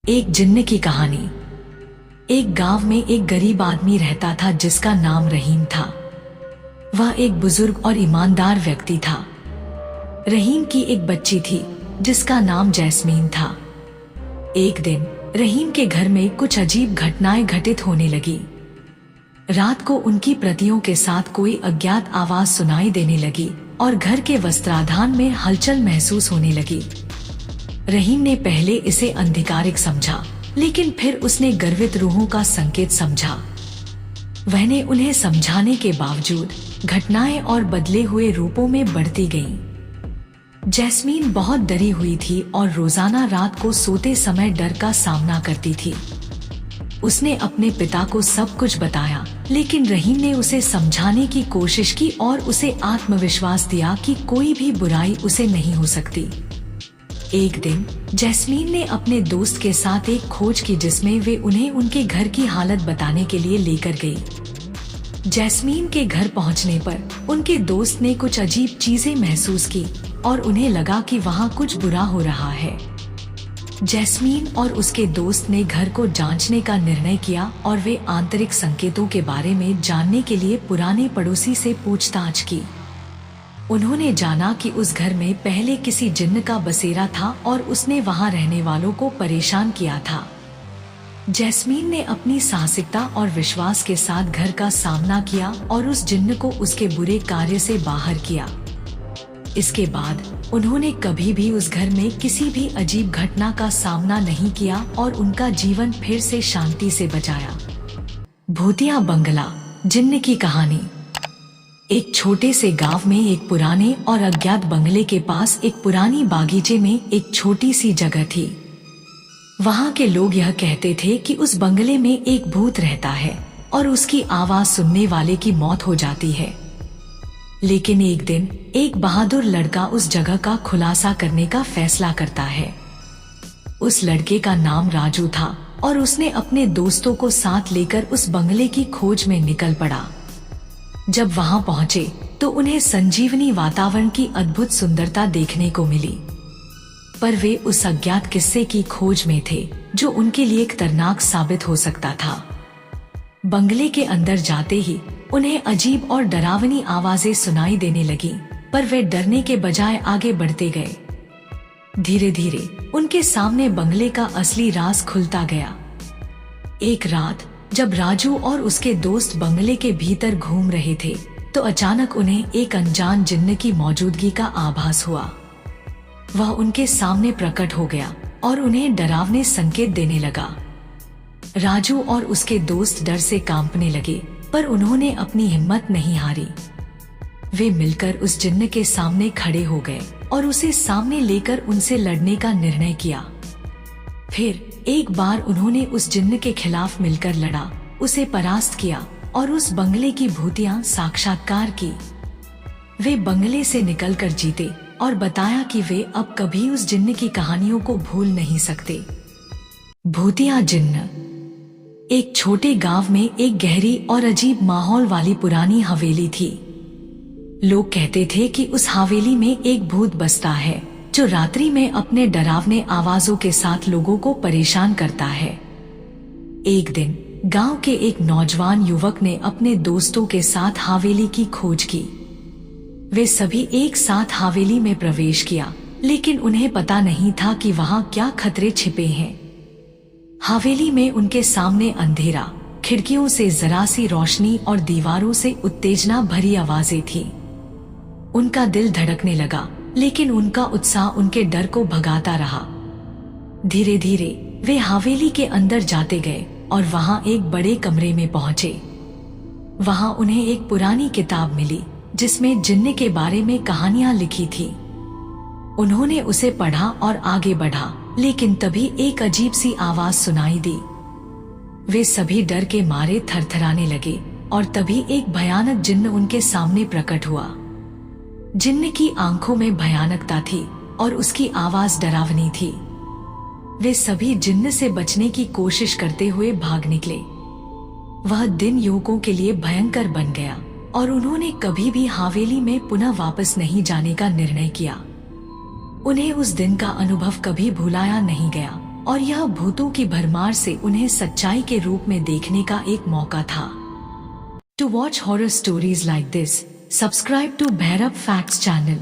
एक जिन्न की कहानी। एक गांव में एक गरीब आदमी रहता था जिसका नाम रहीम था। वह एक बुजुर्ग और ईमानदार व्यक्ति था। रहीम की एक बच्ची थी जिसका नाम जैस्मीन था। एक दिन रहीम के घर में कुछ अजीब घटनाएं घटित होने लगी। रात को उनकी प्रतियों के साथ कोई अज्ञात आवाज सुनाई देने लगी और घर के वस्त्राधान में हलचल महसूस होने लगी। रहीम ने पहले इसे अंधिकारिक समझा, लेकिन फिर उसने गर्वित रूहों का संकेत समझा। वहने उन्हें समझाने के बावजूद घटनाएं और बदले हुए रूपों में बढ़ती गईं। जैस्मीन बहुत डरी हुई थी और रोजाना रात को सोते समय डर का सामना करती थी। उसने अपने पिता को सब कुछ बताया, लेकिन रहीम ने उसे समझाने की कोशिश की और उसे आत्मविश्वास दिया कि कोई भी बुराई उसे नहीं हो सकती। एक दिन जैस्मीन ने अपने दोस्त के साथ एक खोज की जिसमें वे उन्हें उनके घर की हालत बताने के लिए लेकर गई। जैस्मीन के घर पहुंचने पर उनके दोस्त ने कुछ अजीब चीजें महसूस की और उन्हें लगा कि वहां कुछ बुरा हो रहा है। जैस्मीन और उसके दोस्त ने घर को जांचने का निर्णय किया और वे आंतरिक संकेतों के बारे में जानने के लिए पुराने पड़ोसी से पूछताछ की। उन्होंने जाना कि उस घर में पहले किसी जिन्न का बसेरा था और उसने वहां रहने वालों को परेशान किया था। जैस्मीन ने अपनी साहसिकता और विश्वास के साथ घर का सामना किया और उस जिन्न को उसके बुरे कार्य से बाहर किया। इसके बाद उन्होंने कभी भी उस घर में किसी भी अजीब घटना का सामना नहीं किया और उनका जीवन फिर से शांति से बचाया। भूतिया बंगला, जिन्न की कहानी। एक छोटे से गांव में एक पुराने और अज्ञात बंगले के पास एक पुरानी बागीचे में एक छोटी सी जगह थी। वहां के लोग यह कहते थे कि उस बंगले में एक भूत रहता है और उसकी आवाज सुनने वाले की मौत हो जाती है। लेकिन एक दिन एक बहादुर लड़का उस जगह का खुलासा करने का फैसला करता है। उस लड़के का नाम राजू था और उसने अपने दोस्तों को साथ लेकर उस बंगले की खोज में निकल पड़ा। जब वहां पहुंचे तो उन्हें संजीवनी वातावरण की अद्भुत सुंदरता देखने को मिली, पर वे उस अज्ञात किस्से की खोज में थे जो उनके लिए खतरनाक साबित हो सकता था। बंगले के अंदर जाते ही उन्हें अजीब और डरावनी आवाजें सुनाई देने लगी, पर वे डरने के बजाय आगे बढ़ते गए। धीरे धीरे उनके सामने बंगले का असली राज खुलता गया। एक रात जब राजू और उसके दोस्त बंगले के भीतर घूम रहे थे तो अचानक उन्हें एक अनजान जिन्न की मौजूदगी का आभास हुआ। वह उनके सामने प्रकट हो गया और उन्हें डरावने संकेत देने लगा। राजू और उसके दोस्त डर से कांपने लगे, पर उन्होंने अपनी हिम्मत नहीं हारी। वे मिलकर उस जिन्न के सामने खड़े हो गए और उसे सामने लेकर उनसे लड़ने का निर्णय किया। फिर एक बार उन्होंने उस जिन्न के खिलाफ मिलकर लड़ा, उसे परास्त किया और उस बंगले की भूतिया साक्षात्कार की। वे बंगले से निकलकर जीते और बताया कि वे अब कभी उस जिन्न की कहानियों को भूल नहीं सकते। भूतिया जिन्न। एक छोटे गांव में एक गहरी और अजीब माहौल वाली पुरानी हवेली थी। लोग कहते थे कि उस हवेली में एक भूत बसता है जो रात्रि में अपने डरावने आवाजों के साथ लोगों को परेशान करता है। एक दिन गांव के एक नौजवान युवक ने अपने दोस्तों के साथ हवेली की खोज की। वे सभी एक साथ हवेली में प्रवेश किया, लेकिन उन्हें पता नहीं था कि वहां क्या खतरे छिपे हैं। हवेली में उनके सामने अंधेरा, खिड़कियों से जरा सी रोशनी और दीवारों से उत्तेजना भरी आवाजें थी। उनका दिल धड़कने लगा, लेकिन उनका उत्साह उनके डर को भगाता रहा। धीरे धीरे वे हवेली के अंदर जाते गए और वहां एक बड़े कमरे में पहुंचे। वहां उन्हें एक पुरानी किताब मिली जिसमें जिन्न के बारे में कहानियां लिखी थी। उन्होंने उसे पढ़ा और आगे बढ़ा, लेकिन तभी एक अजीब सी आवाज सुनाई दी। वे सभी डर के मारे थरथराने लगे और तभी एक भयानक जिन्न उनके सामने प्रकट हुआ। जिन्न की आंखों में भयानकता थी और उसकी आवाज डरावनी थी। वे सभी जिन्न से बचने की कोशिश करते हुए भाग निकले। वह दिन युवकों के लिए भयंकर बन गया और उन्होंने कभी भी हवेली में पुनः वापस नहीं जाने का निर्णय किया। उन्हें उस दिन का अनुभव कभी भुलाया नहीं गया और यह भूतों की भरमार से उन्हें सच्चाई के रूप में देखने का एक मौका था। To watch horror stories like this, subscribe to Bhairav facts channel.